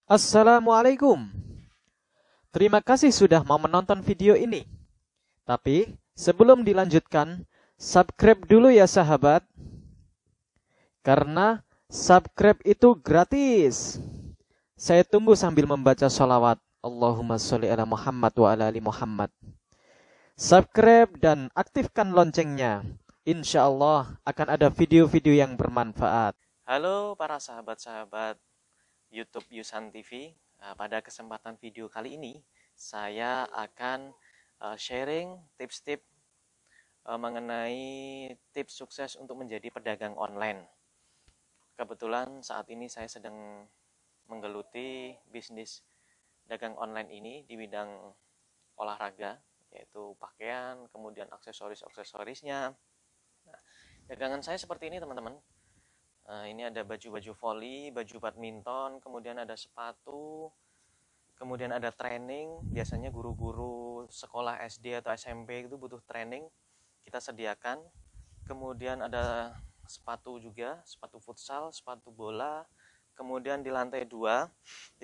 Assalamualaikum. Terima kasih sudah mau menonton video ini. Tapi sebelum dilanjutkan, subscribe dulu ya sahabat. Karena subscribe itu gratis. Saya tunggu sambil membaca sholawat. Allahumma sholli ala Muhammad wa ala ali Muhammad. Subscribe dan aktifkan loncengnya. Insya Allah akan ada video-video yang bermanfaat. Halo para sahabat-sahabat YouTube Yusan TV. Pada kesempatan video kali ini, saya akan sharing tips-tips mengenai tips sukses untuk menjadi pedagang online. Kebetulan saat ini saya sedang menggeluti bisnis dagang online ini di bidang olahraga, yaitu pakaian, kemudian aksesoris-aksesorisnya. Nah, dagangan saya seperti ini teman-teman. Ini ada baju-baju voli, baju badminton, kemudian ada sepatu, kemudian ada training. Biasanya guru-guru sekolah SD atau SMP itu butuh training, kita sediakan. Kemudian ada sepatu juga, sepatu futsal, sepatu bola. Kemudian di lantai 2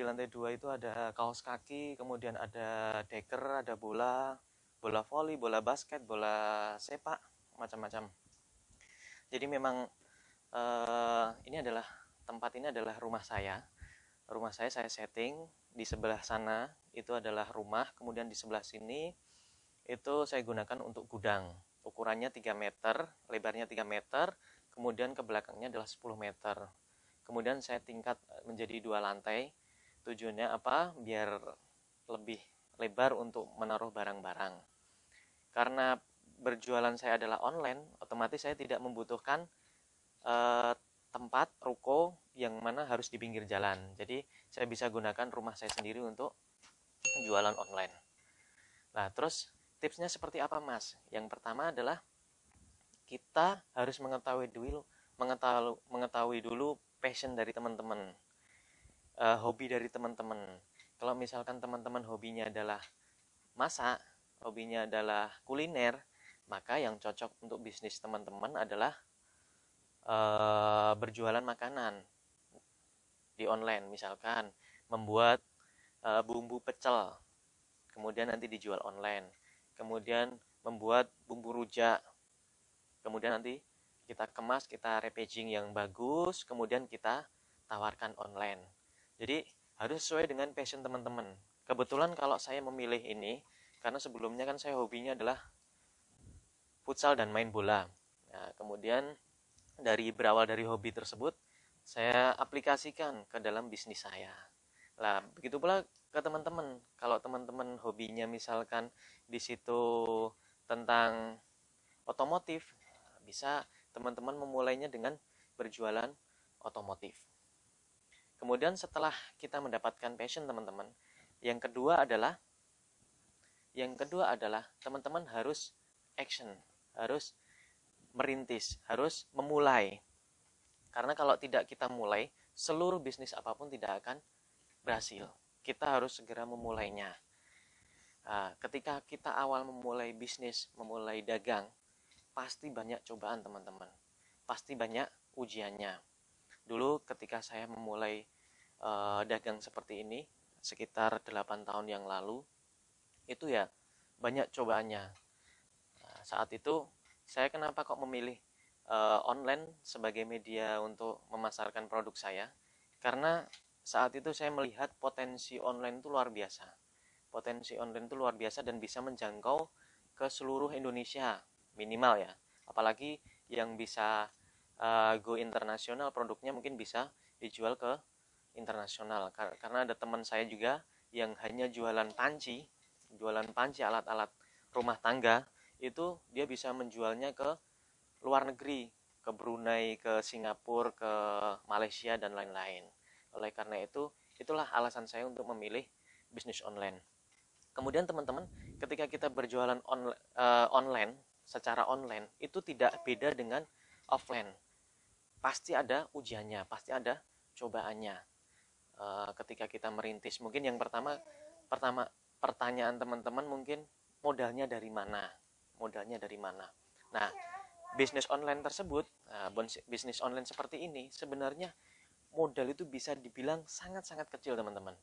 itu ada kaos kaki, kemudian ada deker, ada bola voli, bola basket, bola sepak, macam-macam. Jadi memang tempat ini adalah rumah saya. Rumah saya setting di sebelah sana itu adalah rumah, kemudian di sebelah sini itu saya gunakan untuk gudang. Ukurannya 3 meter, lebarnya 3 meter, kemudian ke belakangnya adalah 10 meter. Kemudian saya tingkat menjadi 2 lantai. Tujuannya apa? Biar lebih lebar untuk menaruh barang-barang. Karena berjualan saya adalah online, otomatis saya tidak membutuhkan tempat ruko yang mana harus di pinggir jalan. Jadi saya bisa gunakan rumah saya sendiri untuk jualan online. Nah, terus tipsnya seperti apa, Mas? Yang pertama adalah kita harus mengetahui dulu passion dari teman-teman, hobi dari teman-teman. Kalau misalkan teman-teman hobinya adalah masak, hobinya adalah kuliner, maka yang cocok untuk bisnis teman-teman adalah berjualan makanan di online. Misalkan membuat bumbu pecel, kemudian nanti dijual online. Kemudian membuat bumbu rujak, kemudian nanti kita kemas, kita repackaging yang bagus, kemudian kita tawarkan online. Jadi harus sesuai dengan passion teman-teman. Kebetulan kalau saya memilih ini karena sebelumnya kan saya hobinya adalah futsal dan main bola. Nah, kemudian berawal dari hobi tersebut, saya aplikasikan ke dalam bisnis saya. Lah, begitu pula ke teman-teman. Kalau teman-teman hobinya misalkan di situ tentang otomotif, bisa teman-teman memulainya dengan berjualan otomotif. Kemudian setelah kita mendapatkan passion teman-teman, yang kedua adalah teman-teman harus action, harus merintis, harus memulai. Karena kalau tidak kita mulai, seluruh bisnis apapun tidak akan berhasil. Kita harus segera memulainya. Nah, ketika kita awal memulai bisnis, memulai dagang, pasti banyak cobaan teman-teman. Pasti banyak ujiannya. Dulu ketika saya memulai dagang seperti ini, sekitar 8 tahun yang lalu, itu ya banyak cobaannya. Nah, saat itu saya kenapa kok memilih online sebagai media untuk memasarkan produk saya? Karena saat itu saya melihat potensi online itu luar biasa. Potensi online itu luar biasa dan bisa menjangkau ke seluruh Indonesia minimal ya. Apalagi yang bisa go internasional, produknya mungkin bisa dijual ke internasional. Karena ada teman saya juga yang hanya jualan panci alat-alat rumah tangga, itu dia bisa menjualnya ke luar negeri, ke Brunei, ke Singapura, ke Malaysia, dan lain-lain. Oleh karena itu, itulah alasan saya untuk memilih bisnis online. Kemudian teman-teman, ketika kita berjualan online, secara online, itu tidak beda dengan offline. Pasti ada ujiannya, pasti ada cobaannya. Ketika kita merintis, mungkin yang pertama pertanyaan teman-teman mungkin modalnya dari mana? Nah, bisnis online seperti ini sebenarnya modal itu bisa dibilang sangat-sangat kecil, teman-teman.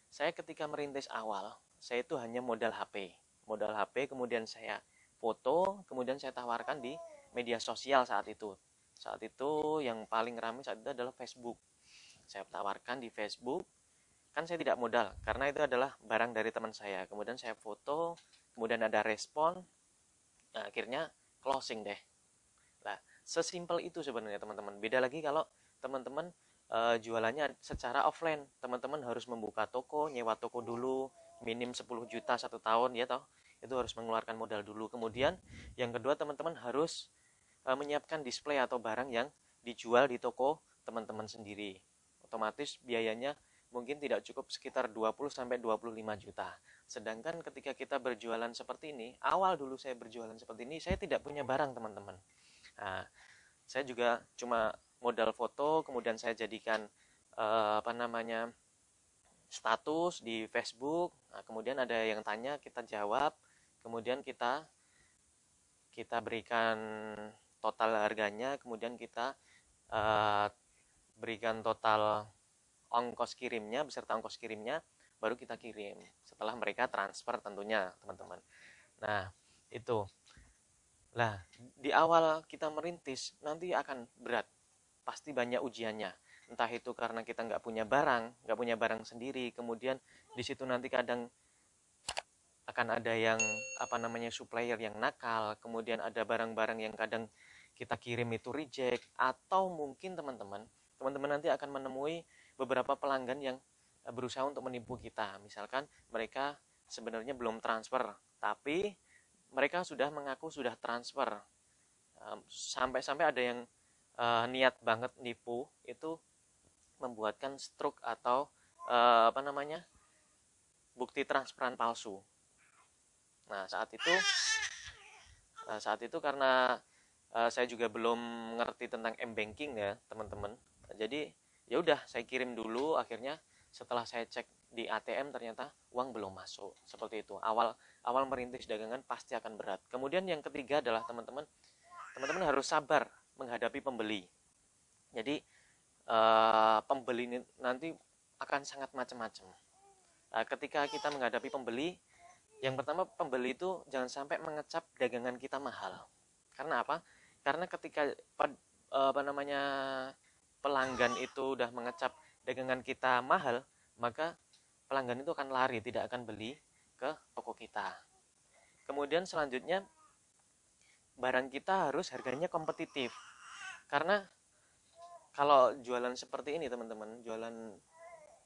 Saya ketika merintis awal, saya itu hanya modal HP. Modal HP, kemudian saya foto, kemudian saya tawarkan di media sosial saat itu. Saat itu yang paling ramai saat itu adalah Facebook. Saya tawarkan di Facebook, kan saya tidak modal, karena itu adalah barang dari teman saya. Kemudian saya foto, kemudian ada respon, nah, akhirnya closing deh. Nah, sesimpel itu sebenarnya teman-teman. Beda lagi kalau teman-teman jualannya secara offline. Teman-teman harus membuka toko, nyewa toko dulu, minim 10 juta 1 tahun ya toh. Itu harus mengeluarkan modal dulu. Kemudian yang kedua teman-teman harus menyiapkan display atau barang yang dijual di toko teman-teman sendiri. Otomatis biayanya mungkin tidak cukup, sekitar 20 sampai 25 juta. Sedangkan ketika kita berjualan seperti ini, awal dulu saya berjualan seperti ini, saya tidak punya barang, teman-teman. Nah, saya juga cuma modal foto, kemudian saya jadikan status di Facebook. Nah, kemudian ada yang tanya, kita jawab, kemudian kita berikan total harganya, kemudian kita berikan total ongkos kirimnya beserta ongkos kirimnya, baru kita kirim setelah mereka transfer tentunya, teman-teman. Nah, itu. Nah, di awal kita merintis nanti akan berat, pasti banyak ujiannya. Entah itu karena kita nggak punya barang sendiri, kemudian di situ nanti kadang akan ada yang supplier yang nakal, kemudian ada barang-barang yang kadang kita kirim itu reject, atau mungkin teman-teman nanti akan menemui beberapa pelanggan yang berusaha untuk menipu kita. Misalkan mereka sebenarnya belum transfer, tapi mereka sudah mengaku sudah transfer. Sampai-sampai ada yang niat banget nipu, itu membuatkan struk atau bukti transferan palsu. Nah, saat itu karena saya juga belum ngerti tentang m-banking ya, teman-teman. Jadi ya udah saya kirim dulu, akhirnya setelah saya cek di ATM ternyata uang belum masuk. Seperti itu. Awal merintis dagangan pasti akan berat. Kemudian yang ketiga adalah teman-teman harus sabar menghadapi pembeli. Jadi pembeli ini nanti akan sangat macam-macam. Ketika kita menghadapi pembeli, yang pertama, pembeli itu jangan sampai mengecap dagangan kita mahal. Karena apa? Karena ketika pelanggan itu udah mengecap dagangan kita mahal, maka pelanggan itu akan lari, tidak akan beli ke toko kita. Kemudian selanjutnya, barang kita harus harganya kompetitif. Karena kalau jualan seperti ini, teman-teman, jualan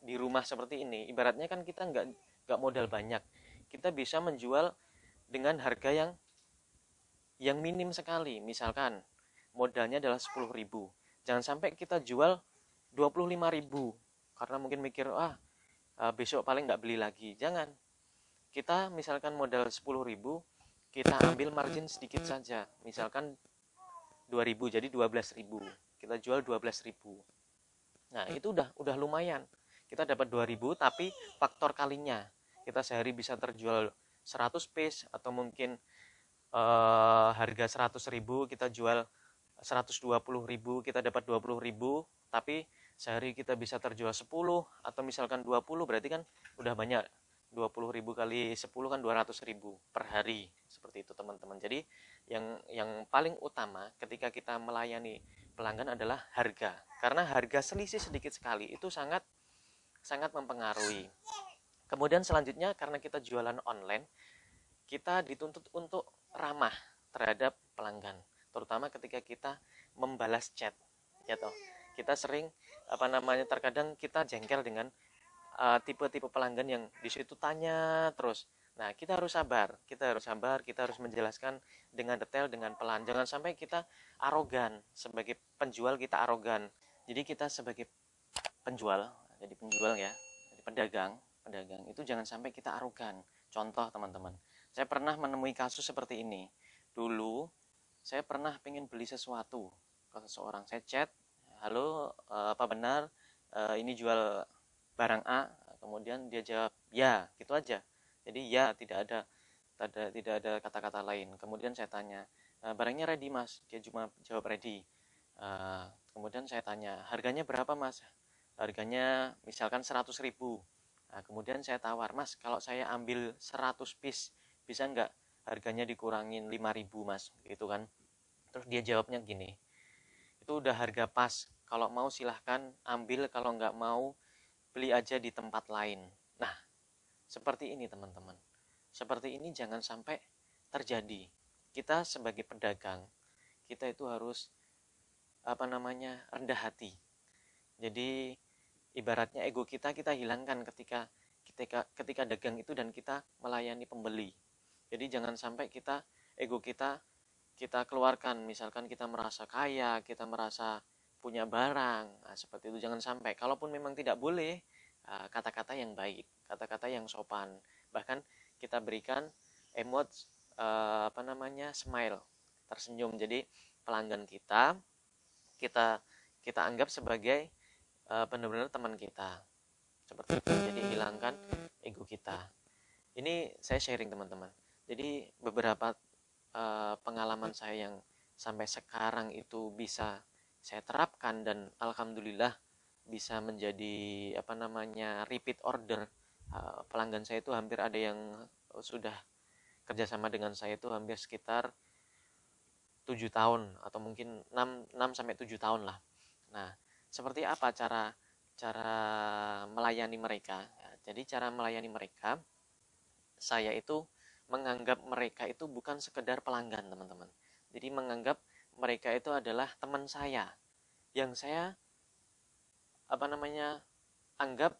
di rumah seperti ini, ibaratnya kan kita nggak modal banyak. Kita bisa menjual dengan harga yang minim sekali. Misalkan modalnya adalah 10.000. Jangan sampai kita jual 25.000 karena mungkin mikir besok paling nggak beli lagi. Jangan. Kita misalkan modal 10.000, kita ambil margin sedikit saja. Misalkan 2.000 jadi 12.000. Kita jual 12.000. Nah, itu udah lumayan. Kita dapat 2.000 tapi faktor kalinya. Kita sehari bisa terjual 100 piece, atau mungkin harga 100.000 kita jual 120.000, kita dapat 20.000, tapi sehari kita bisa terjual 10 atau misalkan 20, berarti kan udah banyak. 20.000 kali 10 kan 200.000 per hari. Seperti itu, teman-teman. Jadi yang paling utama ketika kita melayani pelanggan adalah harga. Karena harga selisih sedikit sekali itu sangat mempengaruhi. Kemudian selanjutnya, karena kita jualan online, kita dituntut untuk ramah terhadap pelanggan, terutama ketika kita membalas chat. Ya toh, kita sering terkadang kita jengkel dengan tipe-tipe pelanggan yang di situ tanya terus. Nah, kita harus sabar, kita harus menjelaskan dengan detail, dengan pelan. Jangan sampai kita arogan. Sebagai penjual kita arogan. Jadi kita sebagai penjual ya, jadi pedagang itu jangan sampai kita arogan. Contoh, teman-teman, saya pernah menemui kasus seperti ini. Dulu saya pernah pengen beli sesuatu ke seseorang. Saya chat, halo, apa benar ini jual barang A? Kemudian dia jawab ya, gitu aja. Jadi ya, tidak ada kata-kata lain. Kemudian saya tanya, barangnya ready mas? Dia cuma jawab ready. Kemudian saya tanya, harganya berapa mas? harganya misalkan 100.000. Nah, kemudian saya tawar, Mas, kalau saya ambil 100 piece, bisa nggak harganya dikurangin 5.000, Mas? Gitu kan. Terus dia jawabnya gini, itu udah harga pas. Kalau mau silahkan ambil, kalau nggak mau beli aja di tempat lain. Nah, seperti ini teman-teman. Seperti ini jangan sampai terjadi. Kita sebagai pedagang, kita itu harus rendah hati. Jadi ibaratnya ego kita hilangkan ketika ketika dagang itu dan kita melayani pembeli. Jadi jangan sampai ego kita keluarkan, misalkan kita merasa kaya, kita merasa punya barang. Nah, seperti itu jangan sampai. Kalaupun memang tidak boleh, kata-kata yang baik, kata-kata yang sopan. Bahkan kita berikan emot smile, tersenyum. Jadi pelanggan kita kita anggap sebagai benar-benar teman kita. Seperti itu. Jadi hilangkan ego kita. Ini saya sharing teman-teman. Jadi beberapa pengalaman saya yang sampai sekarang itu bisa saya terapkan dan alhamdulillah bisa menjadi repeat order. Pelanggan saya itu hampir ada yang sudah kerjasama dengan saya itu hampir sekitar 7 tahun atau mungkin 6 sampai 7 tahun lah. Nah, seperti apa cara cara melayani mereka? Jadi cara melayani mereka, saya itu menganggap mereka itu bukan sekedar pelanggan, teman-teman. Jadi menganggap mereka itu adalah teman saya yang saya anggap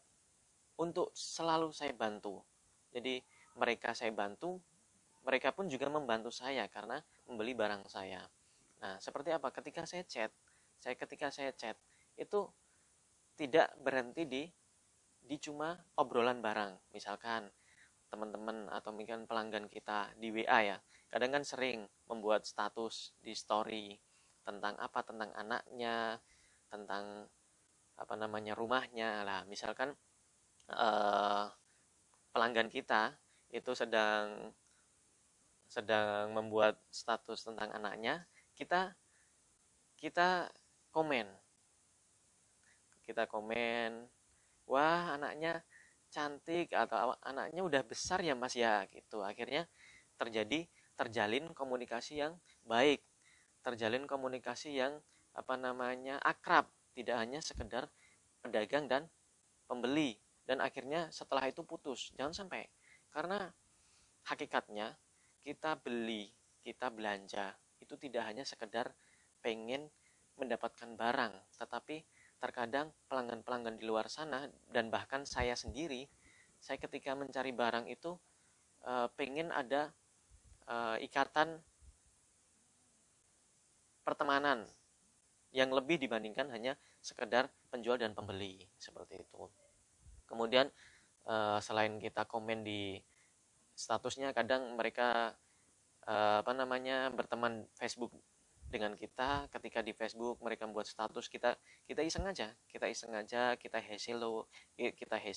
untuk selalu saya bantu. Jadi mereka saya bantu, mereka pun juga membantu saya karena membeli barang saya. Nah, seperti apa? Ketika saya chat itu tidak berhenti di cuma obrolan barang. Misalkan teman-teman atau mungkin pelanggan kita di WA ya, kadang kan sering membuat status di story tentang tentang anaknya, tentang rumahnya lah. Misalkan eh, pelanggan kita itu sedang sedang membuat status tentang anaknya, kita kita komen wah anaknya cantik atau anaknya udah besar ya mas ya gitu. Akhirnya terjalin komunikasi yang baik, terjalin komunikasi yang akrab, tidak hanya sekedar pedagang dan pembeli, dan akhirnya setelah itu putus. Jangan sampai, karena hakikatnya kita belanja itu tidak hanya sekedar pengen mendapatkan barang, tetapi terkadang pelanggan-pelanggan di luar sana dan bahkan saya sendiri, saya ketika mencari barang itu pengen ada ikatan pertemanan yang lebih dibandingkan hanya sekedar penjual dan pembeli, seperti itu. Kemudian selain kita komen di statusnya, kadang mereka berteman Facebook dengan kita. Ketika di Facebook mereka membuat status, kita iseng aja, kita hey hello, kita hey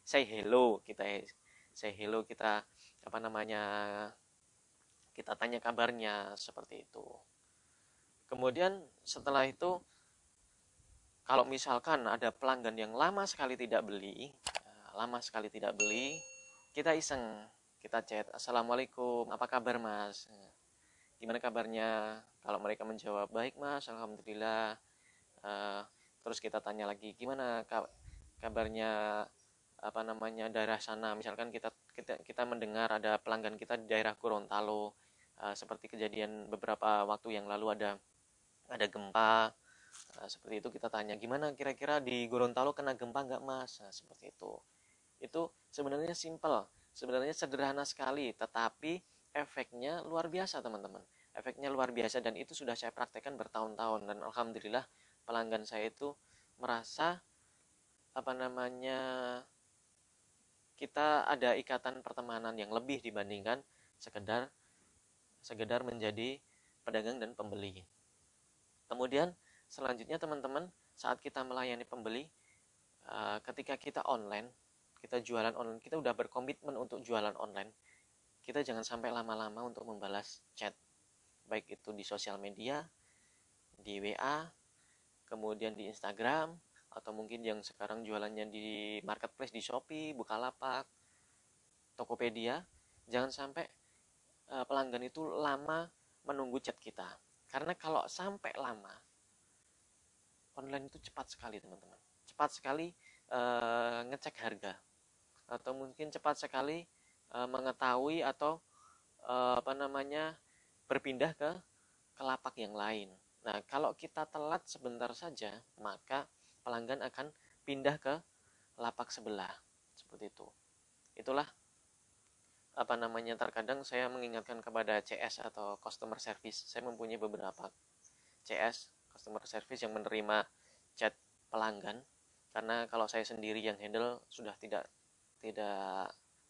say hello, kita kita tanya kabarnya, seperti itu. Kemudian setelah itu, kalau misalkan ada pelanggan yang lama sekali tidak beli, kita iseng, kita chat, assalamualaikum, apa kabar mas, gimana kabarnya? Kalau mereka menjawab baik mas, alhamdulillah. Terus kita tanya lagi, gimana kabarnya daerah sana? Misalkan kita mendengar ada pelanggan kita di daerah Gorontalo, seperti kejadian beberapa waktu yang lalu ada gempa. Seperti itu kita tanya, gimana kira-kira di Gorontalo kena gempa nggak mas? Nah, seperti itu. Itu sebenarnya simple, sebenarnya sederhana sekali, tetapi efeknya luar biasa teman-teman. Efeknya luar biasa, dan itu sudah saya praktekkan bertahun-tahun, dan alhamdulillah pelanggan saya itu merasa kita ada ikatan pertemanan yang lebih dibandingkan sekedar menjadi pedagang dan pembeli. Kemudian selanjutnya teman-teman, saat kita melayani pembeli, ketika kita jualan online, kita udah berkomitmen untuk jualan online, kita jangan sampai lama-lama untuk membalas chat, baik itu di sosial media, di WA, kemudian di Instagram, atau mungkin yang sekarang jualannya di marketplace, di Shopee, Bukalapak, Tokopedia, jangan sampai pelanggan itu lama menunggu chat kita. Karena kalau sampai lama, online itu cepat sekali teman-teman. Cepat sekali ngecek harga, atau mungkin cepat sekali mengetahui atau berpindah ke lapak yang lain. Nah, kalau kita telat sebentar saja, maka pelanggan akan pindah ke lapak sebelah. Seperti itu. Itulah terkadang saya mengingatkan kepada CS atau customer service. Saya mempunyai beberapa CS, customer service, yang menerima chat pelanggan. Karena kalau saya sendiri yang handle sudah tidak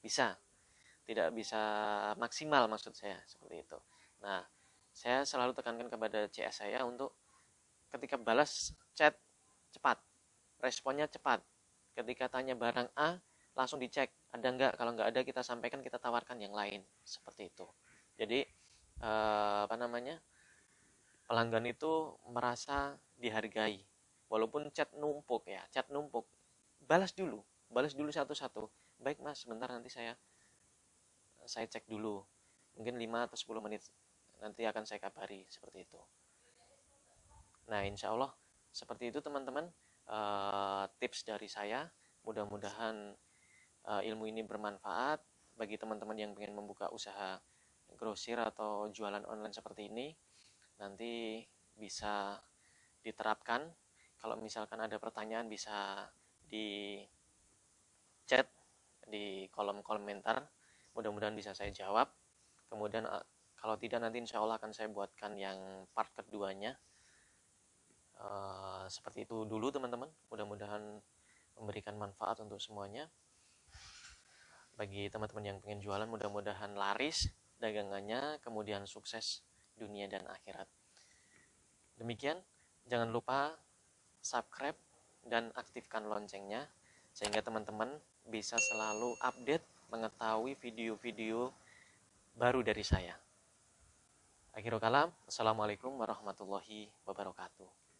bisa maksimal, maksud saya seperti itu. Nah, saya selalu tekankan kepada CS saya untuk ketika balas chat cepat, responnya cepat. Ketika tanya barang A, langsung dicek ada nggak. Kalau nggak ada, kita sampaikan, kita tawarkan yang lain, seperti itu. Jadi pelanggan itu merasa dihargai. Walaupun chat numpuk, balas dulu satu-satu. Baik mas, sebentar, nanti saya cek dulu, mungkin 5 atau 10 menit, nanti akan saya kabari, seperti itu. Nah, insya Allah seperti itu teman-teman, tips dari saya. Mudah-mudahan ilmu ini bermanfaat bagi teman-teman yang ingin membuka usaha grosir atau jualan online seperti ini. Nanti bisa diterapkan. Kalau misalkan ada pertanyaan, bisa di chat di kolom komentar, mudah-mudahan bisa saya jawab. Kemudian kalau tidak, nanti insya Allah akan saya buatkan yang part keduanya. Seperti itu dulu teman-teman, mudah-mudahan memberikan manfaat untuk semuanya. Bagi teman-teman yang pengen jualan, mudah-mudahan laris dagangannya, kemudian sukses dunia dan akhirat. Demikian, jangan lupa subscribe dan aktifkan loncengnya, sehingga teman-teman bisa selalu update mengetahui video-video baru dari saya. Akhirul kalam, assalamualaikum warahmatullahi wabarakatuh.